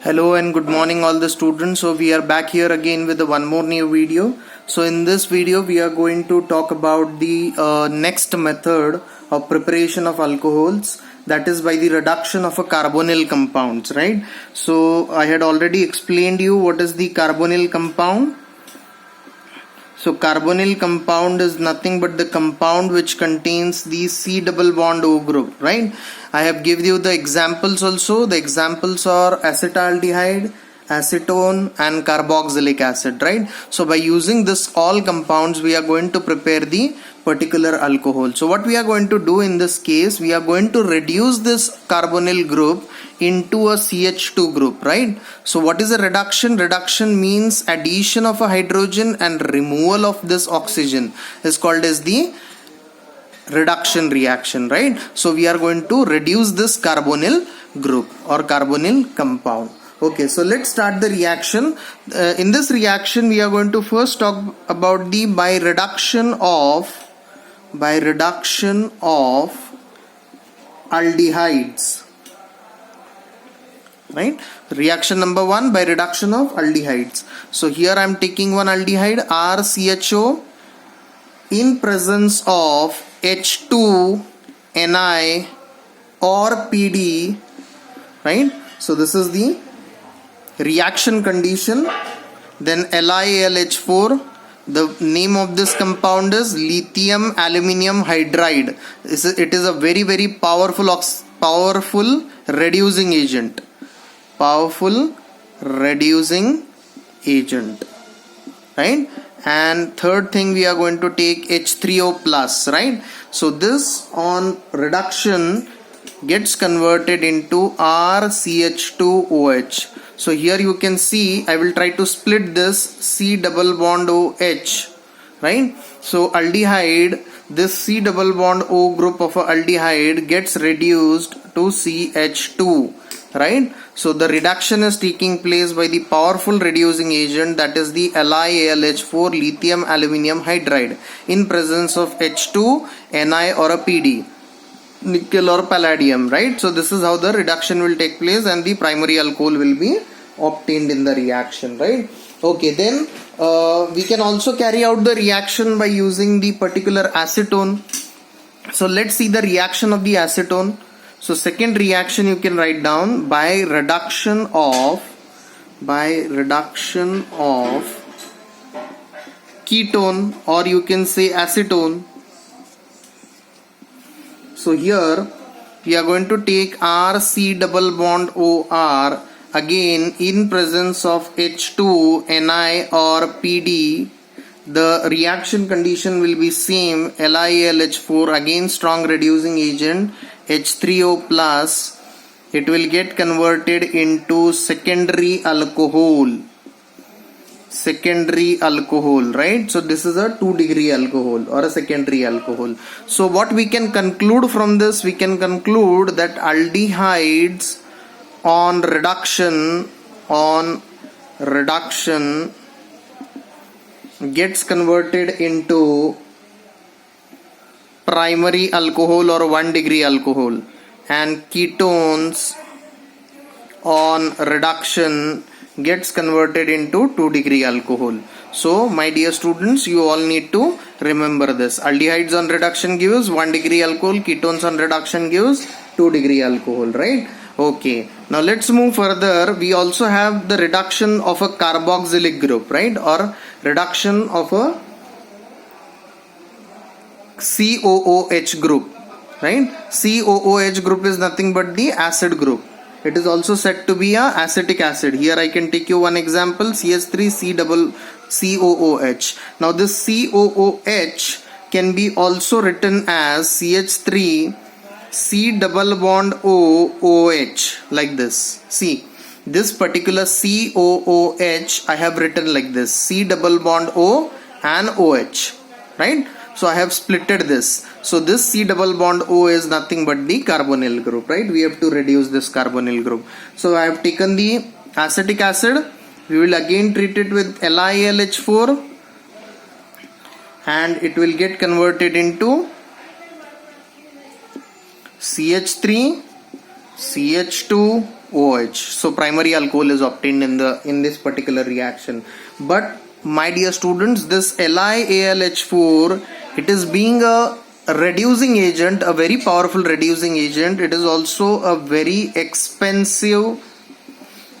Hello and good morning all the students. So we are back here again with one more new video. So in this video we are going to talk about the next method of preparation of alcohols, that is by the reduction of a carbonyl compounds, right? So I had already explained you what is the carbonyl compound. So carbonyl compound is nothing but the compound which contains the C double bond O group, right? I have given you the examples also. The examples are acetaldehyde, acetone and carboxylic acid, right? So by using this all compounds we are going to prepare the particular alcohol. So what we are going to do in this case, we are going to reduce this carbonyl group into a CH2 group, right? So what is a reduction? Reduction means addition of a hydrogen and removal of this oxygen is called as the reduction reaction, right? So we are going to reduce this carbonyl group or carbonyl compound. Okay, so let's start the reaction. In this reaction we are going to first talk about the by reduction of aldehydes, right? Reaction number 1, by reduction of aldehydes. So here I am taking one aldehyde RCHO in presence of H2 Ni or PD, right? So this is the reaction condition. Then LiAlH4, the name of this compound is lithium aluminium hydride. It is a very powerful reducing agent. Right? And third thing, we are going to take H3O plus, right? So this on reduction gets converted into RCH2OH. So here you can see, I will try to split this C double bond OH, right? So aldehyde, this C double bond O group of a aldehyde gets reduced to CH2, right? So the reduction is taking place by the powerful reducing agent, that is the LiAlH4 lithium aluminium hydride in presence of H2 Ni or a PD, nickel or palladium, right? So this is how the reduction will take place and the primary alcohol will be obtained in the reaction, right? Okay, then we can also carry out the reaction by using the particular acetone. So let's see the reaction of the acetone. So second reaction you can write down by reduction of ketone, or you can say acetone. So here we are going to take RC double bond OR again in presence of H2 Ni or PD. The reaction condition will be same, LiAlH4 again strong reducing agent, H3O plus, it will get converted into secondary alcohol, right? So this is a 2-degree alcohol or a secondary alcohol. So what we can conclude from this, we can conclude that aldehydes on reduction gets converted into primary alcohol or 1-degree alcohol, and ketones on reduction gets converted into 2-degree alcohol. So my dear students, you all need to remember this. Aldehydes on reduction gives 1-degree alcohol, ketones on reduction gives 2-degree alcohol, right? Okay, now let's move further. We also have the reduction of a carboxylic group, right? Or reduction of a COOH group, right? COOH group is nothing but the acid group. It is also said to be a acetic acid. Here I can take you one example, CH3COOH. Now this COOH can be also written as CH3 C double bond OOH, like this. See, this particular COOH I have written like this, C double bond O and OH, right? So I have splitted this. So this C double bond O is nothing but the carbonyl group, right? We have to reduce this carbonyl group. So I have taken the acetic acid. We will again treat it with LiAlH4 and it will get converted into CH3 CH2OH. So primary alcohol is obtained in this particular reaction. But my dear students, this LiAlH4, it is being a reducing agent, a very powerful reducing agent. It is also a very expensive.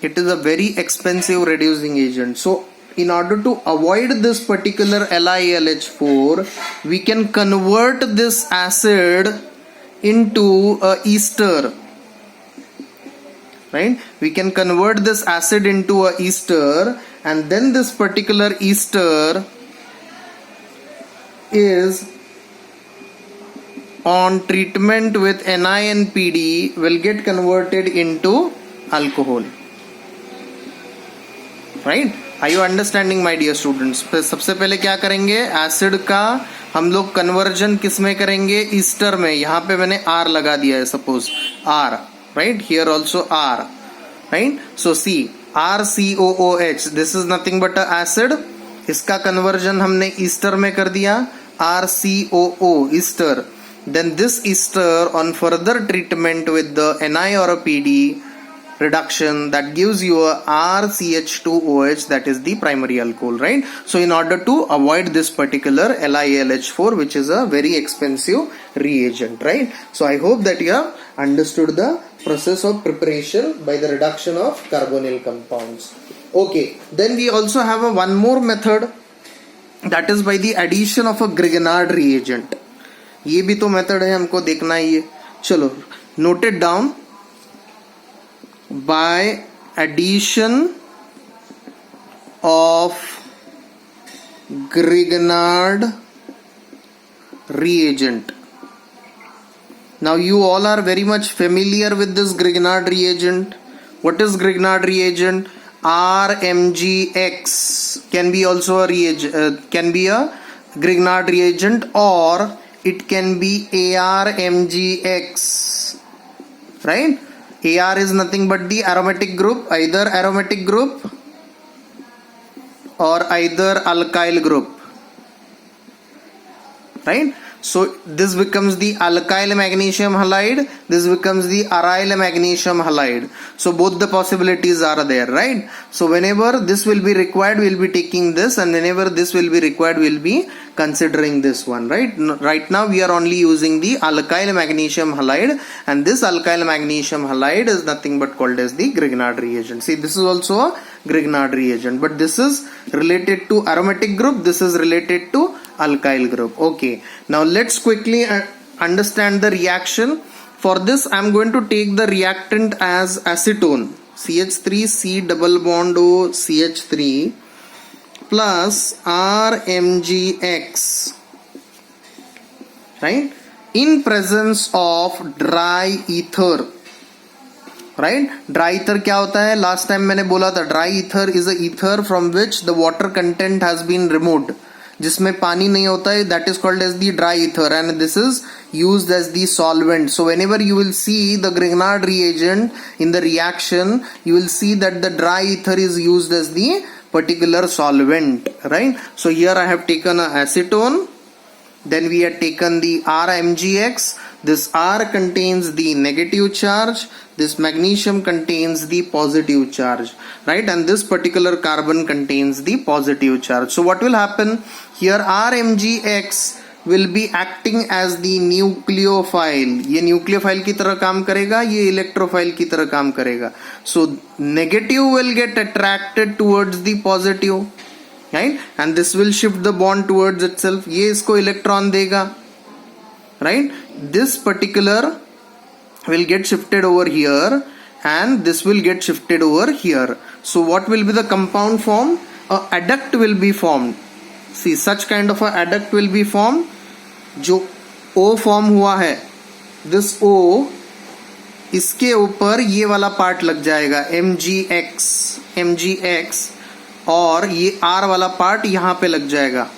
It is a very expensive reducing agent. So in order to avoid this particular LiAlH4, we can convert this acid into a ester. Right? We can convert this acid into a ester, and then this particular ester is on treatment with NiNPD will get converted into alcohol. Right? Are you understanding, my dear students? सबसे पहले क्या करेंगे, acid का हम लोग conversion किस में करेंगे, ईस्टर में. यहाँ पे मैंने R लगा दिया है, suppose R, right? Here also R, right? So see, RCOOH, this is nothing but a acid. इसका कन्वर्जन हमने ईस्टर में कर दिया, RCOO, Easter. Then this ester on further treatment with the Ni or a PD reduction, that gives you a RCH2OH, that is the primary alcohol, right? So in order to avoid this particular LiAlH4, which is a very expensive reagent, right? So I hope that you have understood the process of preparation by the reduction of carbonyl compounds. Okay, then we also have a one more method, that is by the addition of a Grignard reagent. ये भी तो method है, हमको देखना ही है. चलो, note it down. By addition of Grignard reagent. Now you all are very much familiar with this Grignard reagent. What is Grignard reagent? RMGX can be also a reagent, can be a Grignard reagent, or it can be ARMGX, right? AR is nothing but the aromatic group, either aromatic group or either alkyl group, right? So this becomes the alkyl magnesium halide, this becomes the aryl magnesium halide. So both the possibilities are there, right? So whenever this will be required, we will be taking this, and whenever this will be required, we will be considering this one, right? Right now we are only using the alkyl magnesium halide, and this alkyl magnesium halide is nothing but called as the Grignard reagent. See, this is also a Grignard reagent, but this is related to aromatic group, this is related to alkyl group. Okay, now let's quickly understand the reaction. For this I am going to take the reactant as acetone, CH3 C double bond O CH3 plus RMGX, right, in presence of dry ether. Right? Dry ether क्या होता है? Last time मैंने बोला था, dry ether is a ether from which the water content has been removed, जिसमें पानी नहीं होता है, that is called as the dry ether, and this is used as the solvent. So whenever you will see the Grignard reagent in the reaction, you will see that the dry ether is used as the particular solvent, right? So here I have taken a acetone, then we have taken the RMGX. This R contains the negative charge, this magnesium contains the positive charge, right? And this particular carbon contains the positive charge. So what will happen here? RMGX will be acting as the nucleophile. ये nucleophile की तरह काम करेगा, ये electrophile की तरह काम करेगा. So negative will get attracted towards the positive, right? And this will shift the bond towards itself. ये इसको electron देगा, right? This particular will get shifted over here, and this will get shifted over here. So what will be the compound form? A adduct will be formed. See, such kind of a adduct will be formed. जो O form हुआ है, this O, इसके ऊपर ये वाला part लग जाएगा MgX, और ये R वाला पार्ट यहाँ पे लग जाएगा.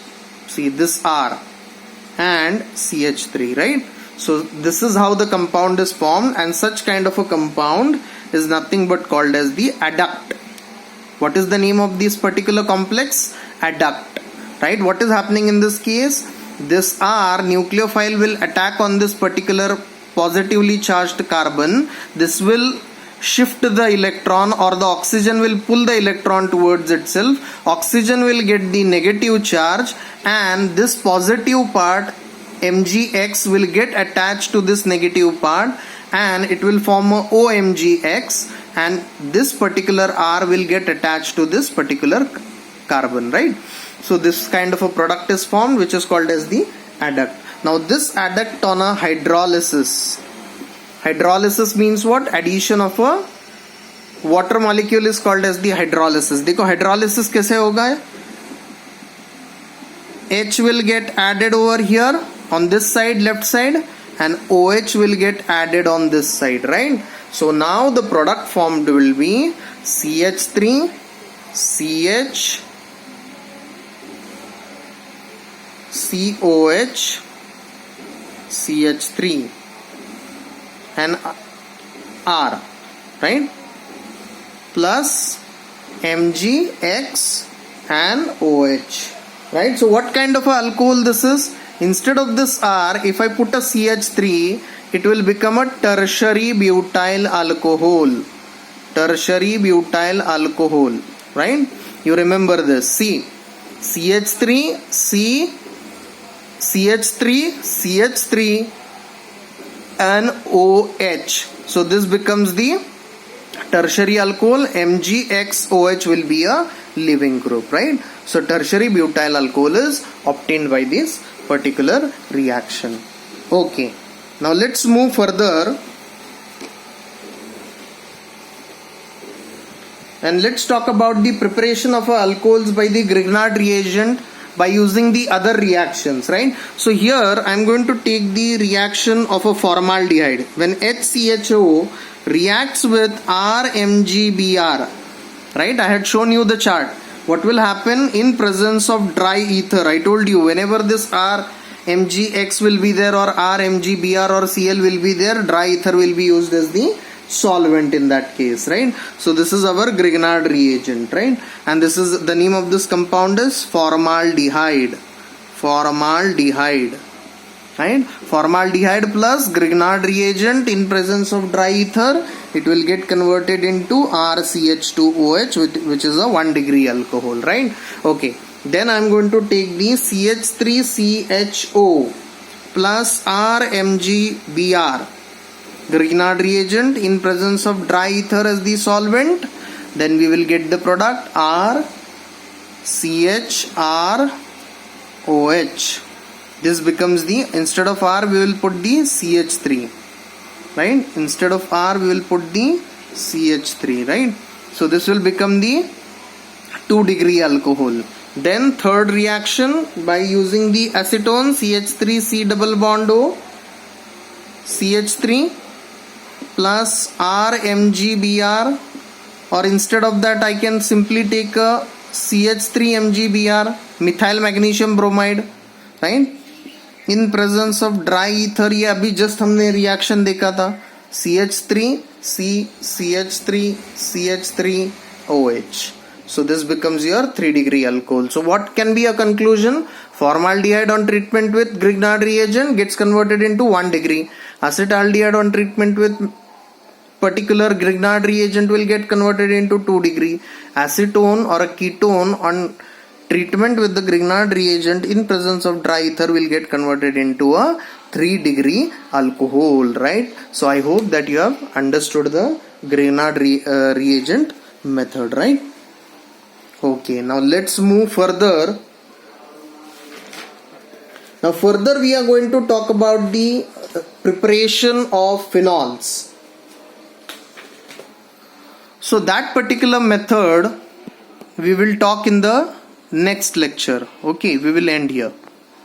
See, this R and CH3, right? So this is how the compound is formed, and such kind of a compound is nothing but called as the adduct. What is the name of this particular complex? Adduct, right? What is happening in this case? This R nucleophile will attack on this particular positively charged carbon, this will shift the electron, or the oxygen will pull the electron towards itself. Oxygen will get the negative charge, and this positive part Mgx will get attached to this negative part, and it will form a OMgx, and this particular R will get attached to this particular carbon, right? So this kind of a product is formed, which is called as the adduct. Now this adduct on a hydrolysis means what? Addition of a water molecule is called as the hydrolysis. देखो hydrolysis कैसे होगा? H will get added over here on this side, left side, and OH will get added on this side, right? So now the product formed will be CH3, CH, COH, CH3 and R, right? Plus MgX and OH, right? So what kind of a alcohol this is? Instead of this R, if I put a CH3, it will become a tertiary butyl alcohol. Tertiary butyl alcohol, right? You remember this. C, CH3, C, CH3, CH3 and OH. So this becomes the tertiary alcohol. MgXOH will be a leaving group, right? So tertiary butyl alcohol is obtained by this particular reaction. Okay, now let's move further and let's talk about the preparation of alcohols by the Grignard reagent by using the other reactions, right? So here I am going to take the reaction of a formaldehyde. When HCHO reacts with RMgBr, right? I had shown you the chart. What will happen in presence of dry ether? I told you whenever this RMgX will be there, or RMgBr or Cl will be there, dry ether will be used as the solvent in that case, right? So this is our Grignard reagent, right? And this is the name of this compound is formaldehyde. Formaldehyde, right? Formaldehyde plus Grignard reagent in presence of dry ether, it will get converted into RCH2OH, which is a 1 degree alcohol, right? Okay, then I am going to take the CH3CHO plus RMgBr, Grignard reagent in presence of dry ether as the solvent. Then we will get the product RCHROH. This becomes the, instead of R we will put the CH3, right? Instead of R we will put the CH3, right? So this will become the 2 degree alcohol. Then third reaction by using the acetone, CH3C double bond O, CH3 plus RMgBr, or instead of that I can simply take a CH3MgBr, methyl magnesium bromide, right? In presence of dry ether, ये अभी just हमने reaction देखा था, CH3 C, CH3 CH3 OH. So this becomes your 3 degree alcohol. So what can be a conclusion? Formaldehyde on treatment with Grignard reagent gets converted into 1 degree. Acetaldehyde on treatment with particular Grignard reagent will get converted into 2 degree. Acetone or a ketone on treatment with the Grignard reagent in presence of dry ether will get converted into a 3 degree alcohol, right? So I hope that you have understood the Grignard reagent method, right? Okay, now let's move further. Now further we are going to talk about the preparation of phenols. So that particular method we will talk in the next lecture. Okay, we will end here.